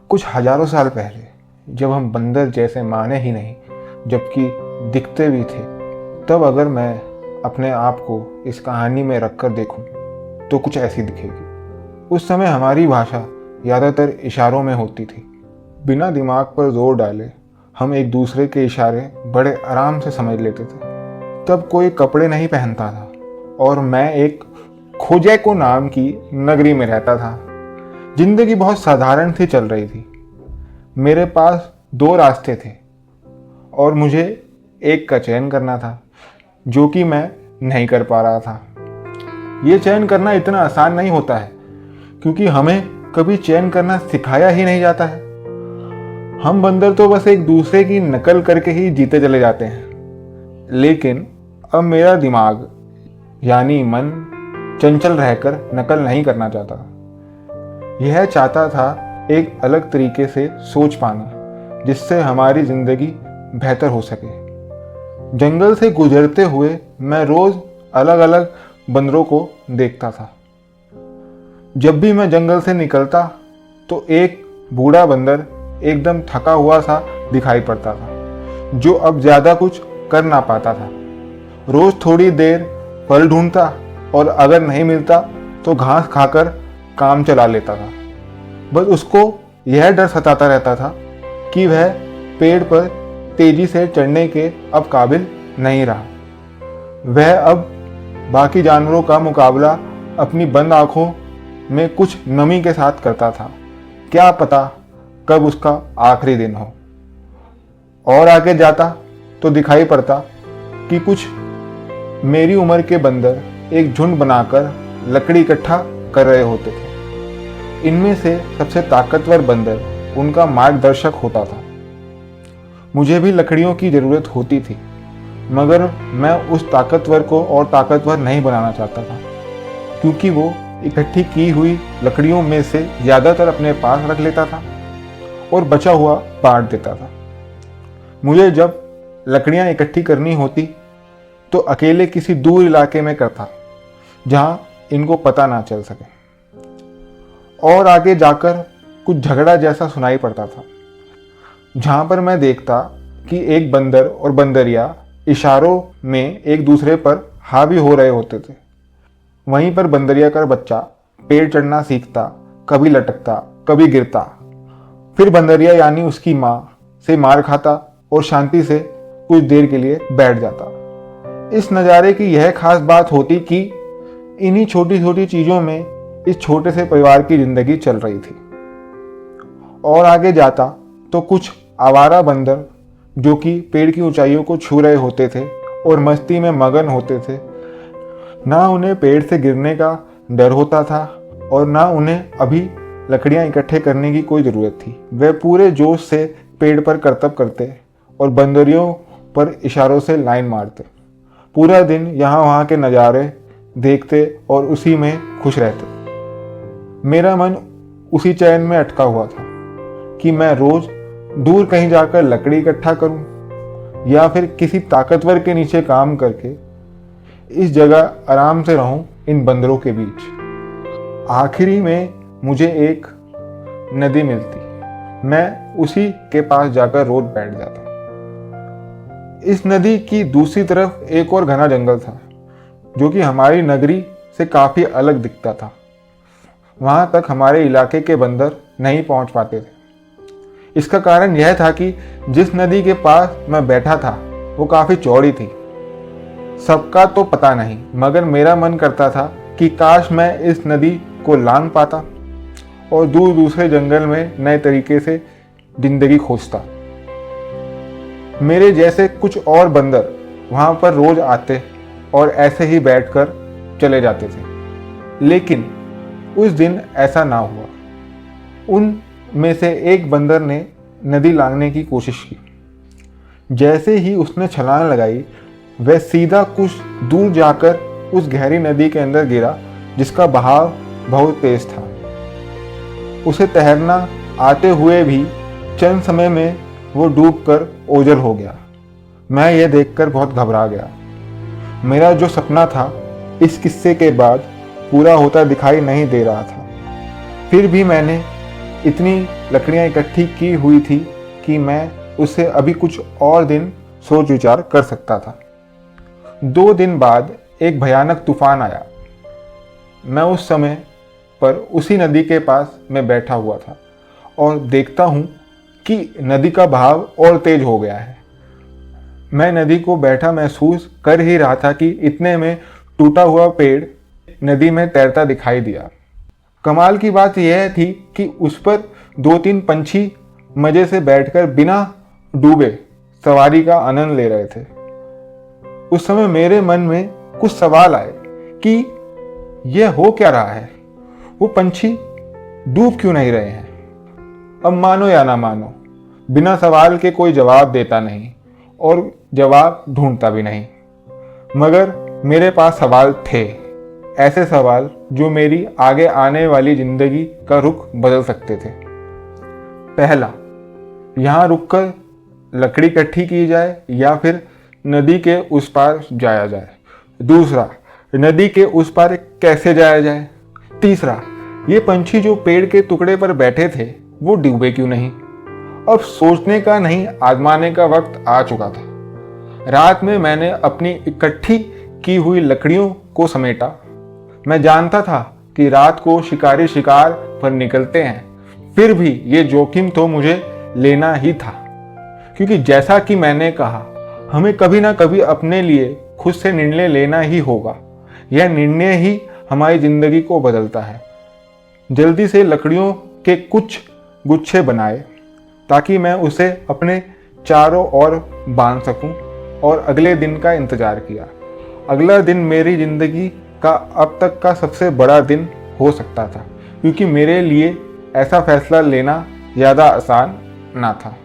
कुछ हजारों साल पहले, जब हम बंदर जैसे माने ही नहीं जबकि दिखते भी थे, तब अगर मैं अपने आप को इस कहानी में रखकर देखूं तो कुछ ऐसी दिखेगी। उस समय हमारी भाषा ज़्यादातर इशारों में होती थी। बिना दिमाग पर जोर डाले हम एक दूसरे के इशारे बड़े आराम से समझ लेते थे। तब कोई कपड़े नहीं पहनता था और मैं एक खोजैको नाम की नगरी में रहता था। जिंदगी बहुत साधारण सी चल रही थी। मेरे पास 2 रास्ते थे और मुझे एक का चयन करना था, जो कि मैं नहीं कर पा रहा था। ये चयन करना इतना आसान नहीं होता है, क्योंकि हमें कभी चयन करना सिखाया ही नहीं जाता है। हम बंदर तो बस एक दूसरे की नकल करके ही जीते चले जाते हैं। लेकिन अब मेरा दिमाग यानी मन चंचल रहकर नकल नहीं करना चाहता। यह चाहता था एक अलग तरीके से सोच पाना, जिससे हमारी जिंदगी बेहतर हो सके। जंगल से गुजरते हुए मैं रोज अलग अलग बंदरों को देखता था। जब भी मैं जंगल से निकलता तो एक बूढ़ा बंदर एकदम थका हुआ सा दिखाई पड़ता था, जो अब ज्यादा कुछ कर ना पाता था। रोज थोड़ी देर फल ढूंढता और अगर नहीं मिलता तो घास खाकर काम चला लेता था। बस उसको यह डर सताता रहता था कि वह पेड़ पर तेजी से चढ़ने के अब काबिल नहीं रहा। वह अब बाकी जानवरों का मुकाबला अपनी बंद आंखों में कुछ नमी के साथ करता था। क्या पता कब उसका आखिरी दिन हो। और आगे जाता तो दिखाई पड़ता कि कुछ मेरी उम्र के बंदर एक झुंड बनाकर लकड़ी इकट्ठा कर रहे होते थे। इनमें से सबसे ताकतवर बंदर उनका मार्गदर्शक होता था। मुझे भी लकड़ियों की जरूरत होती थी, मगर मैं उस ताकतवर को और ताकतवर नहीं बनाना चाहता था, क्योंकि वो इकट्ठी की हुई लकड़ियों में से ज्यादातर अपने पास रख लेता था और बचा हुआ बांट देता था। मुझे जब लकड़ियां इकट्ठी करनी होती तो अकेले किसी दूर इलाके में करता, जहां इनको पता ना चल सके। और आगे जाकर कुछ झगड़ा जैसा सुनाई पड़ता था, जहां पर मैं देखता कि एक बंदर और बंदरिया इशारों में एक दूसरे पर हावी हो रहे होते थे। वहीं पर बंदरिया का बच्चा पेड़ चढ़ना सीखता, कभी लटकता, कभी गिरता। फिर बंदरिया यानी उसकी माँ से मार खाता और शांति से कुछ देर के लिए बैठ जाता। इस नज़ारे की यह खास बात होती कि इन्हीं छोटी छोटी चीज़ों में इस छोटे से परिवार की जिंदगी चल रही थी। और आगे जाता तो कुछ आवारा बंदर, जो कि पेड़ की ऊंचाइयों को छू रहे होते थे और मस्ती में मगन होते थे। ना उन्हें पेड़ से गिरने का डर होता था और ना उन्हें अभी लकड़ियां इकट्ठे करने की कोई ज़रूरत थी। वे पूरे जोश से पेड़ पर करतब करते और बंदरियों पर इशारों से लाइन मारते। पूरा दिन यहाँ वहाँ के नज़ारे देखते और उसी में खुश रहते। मेरा मन उसी चैन में अटका हुआ था कि मैं रोज दूर कहीं जाकर लकड़ी इकट्ठा करूं या फिर किसी ताकतवर के नीचे काम करके इस जगह आराम से रहूं इन बंदरों के बीच। आखिरी में मुझे एक नदी मिलती। मैं उसी के पास जाकर रोज बैठ जाता। इस नदी की दूसरी तरफ एक और घना जंगल था, जो कि हमारी नगरी से काफी अलग दिखता था। वहां तक हमारे इलाके के बंदर नहीं पहुंच पाते थे। इसका कारण यह था कि जिस नदी के पास मैं बैठा था वो काफी चौड़ी थी। सबका तो पता नहीं, मगर मेरा मन करता था कि काश मैं इस नदी को लांघ पाता और दूर दूसरे जंगल में नए तरीके से जिंदगी खोजता। मेरे जैसे कुछ और बंदर वहां पर रोज आते और ऐसे ही बैठकर चले जाते थे। लेकिन उस दिन ऐसा ना हुआ। उन में से एक बंदर ने नदी लांघने की कोशिश की। जैसे ही उसने छलांग लगाई, वह सीधा कुछ दूर जाकर उस गहरी नदी के अंदर गिरा, जिसका बहाव बहुत तेज था। उसे तैरना आते हुए भी चंद समय में वो डूबकर ओझल हो गया। मैं यह देखकर बहुत घबरा गया। मेरा जो सपना था इस किस्से के बाद पूरा होता दिखाई नहीं दे रहा था। फिर भी मैंने इतनी लकड़ियाँ इकट्ठी की हुई थी कि मैं उससे अभी कुछ और दिन सोच विचार कर सकता था। 2 दिन बाद एक भयानक तूफान आया। मैं उस समय पर उसी नदी के पास में बैठा हुआ था और देखता हूँ कि नदी का बहाव और तेज हो गया है। मैं नदी को बैठा महसूस कर ही रहा था कि इतने में टूटा हुआ पेड़ नदी में तैरता दिखाई दिया। कमाल की बात यह थी कि उस पर 2-3 पंछी मजे से बैठकर बिना डूबे सवारी का आनंद ले रहे थे। उस समय मेरे मन में कुछ सवाल आए कि यह हो क्या रहा है, वो पंछी डूब क्यों नहीं रहे हैं। अब मानो या ना मानो, बिना सवाल के कोई जवाब देता नहीं और जवाब ढूंढता भी नहीं, मगर मेरे पास सवाल थे, ऐसे सवाल जो मेरी आगे आने वाली जिंदगी का रुख बदल सकते थे। पहला, यहाँ रुककर लकड़ी इकट्ठी की जाए या फिर नदी के उस पार जाया जाए। दूसरा, नदी के उस पार कैसे जाया जाए। तीसरा, ये पंछी जो पेड़ के टुकड़े पर बैठे थे वो डूबे क्यों नहीं। अब सोचने का नहीं, आजमाने का वक्त आ चुका था। रात में मैंने अपनी इकट्ठी की हुई लकड़ियों को समेटा। मैं जानता था कि रात को शिकारी शिकार पर निकलते हैं, फिर भी ये जोखिम तो मुझे लेना ही था, क्योंकि जैसा कि मैंने कहा, हमें कभी ना कभी अपने लिए खुद से निर्णय लेना ही होगा। यह निर्णय ही हमारी जिंदगी को बदलता है। जल्दी से लकड़ियों के कुछ गुच्छे बनाए ताकि मैं उसे अपने चारों ओर बांध सकूं और अगले दिन का इंतजार किया। अगला दिन मेरी जिंदगी का अब तक का सबसे बड़ा दिन हो सकता था, क्योंकि मेरे लिए ऐसा फैसला लेना ज़्यादा आसान ना था।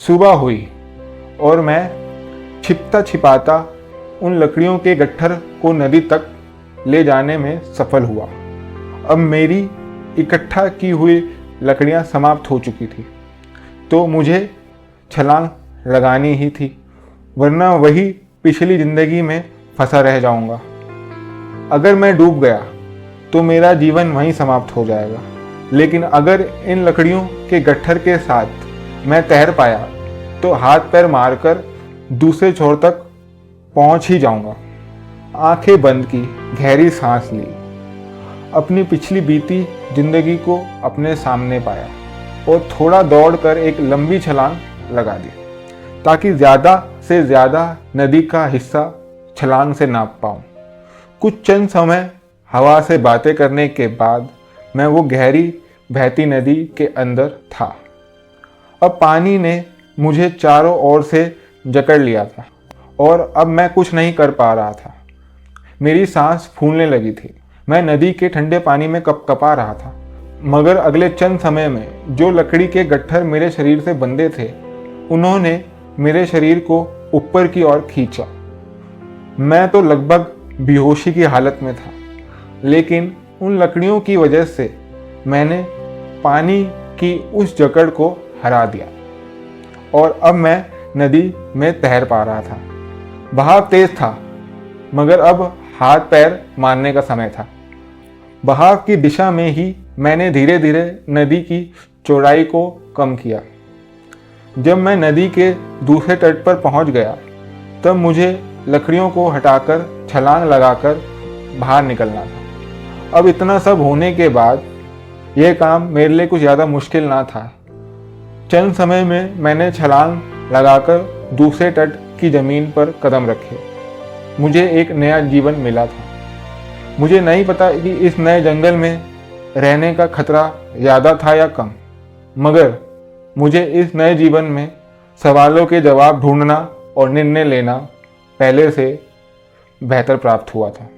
सुबह हुई और मैं छिपता छिपाता उन लकड़ियों के गट्ठर को नदी तक ले जाने में सफल हुआ। अब मेरी इकट्ठा की हुई लकड़ियां समाप्त हो चुकी थी, तो मुझे छलांग लगानी ही थी, वरना वही पिछली जिंदगी में फंसा रह जाऊंगा। अगर मैं डूब गया तो मेरा जीवन वहीं समाप्त हो जाएगा, लेकिन अगर इन लकड़ियों के गट्ठर के साथ मैं तैर पाया तो हाथ पैर मारकर दूसरे छोर तक पहुंच ही जाऊंगा। आंखें बंद की, गहरी सांस ली, अपनी पिछली बीती जिंदगी को अपने सामने पाया और थोड़ा दौड़कर एक लंबी छलांग लगा दी, ताकि ज़्यादा से ज़्यादा नदी का हिस्सा छलांग से नाप पाऊँ। कुछ चंद समय हवा से बातें करने के बाद मैं वो गहरी बहती नदी के अंदर था। अब पानी ने मुझे चारों ओर से जकड़ लिया था और अब मैं कुछ नहीं कर पा रहा था। मेरी सांस फूलने लगी थी। मैं नदी के ठंडे पानी में कपकपा रहा था, मगर अगले चंद समय में जो लकड़ी के गट्ठर मेरे शरीर से बंधे थे, उन्होंने मेरे शरीर को ऊपर की ओर खींचा। मैं तो लगभग बेहोशी की हालत में था, लेकिन उन लकड़ियों की वजह से मैंने पानी की उस जकड़ को हरा दिया और अब मैं नदी में तैर पा रहा था। बहाव तेज था, मगर अब हाथ पैर मारने का समय था। बहाव की दिशा में ही मैंने धीरे धीरे नदी की चौड़ाई को कम किया। जब मैं नदी के दूसरे तट पर पहुंच गया, तब मुझे लकड़ियों को हटाकर छलांग लगाकर बाहर निकलना था। अब इतना सब होने के बाद यह काम मेरे लिए कुछ ज़्यादा मुश्किल ना था। चंद समय में मैंने छलांग लगाकर दूसरे तट की ज़मीन पर कदम रखे। मुझे एक नया जीवन मिला था। मुझे नहीं पता कि इस नए जंगल में रहने का खतरा ज़्यादा था या कम, मगर मुझे इस नए जीवन में सवालों के जवाब ढूंढना और निर्णय लेना पहले से बेहतर प्राप्त हुआ था।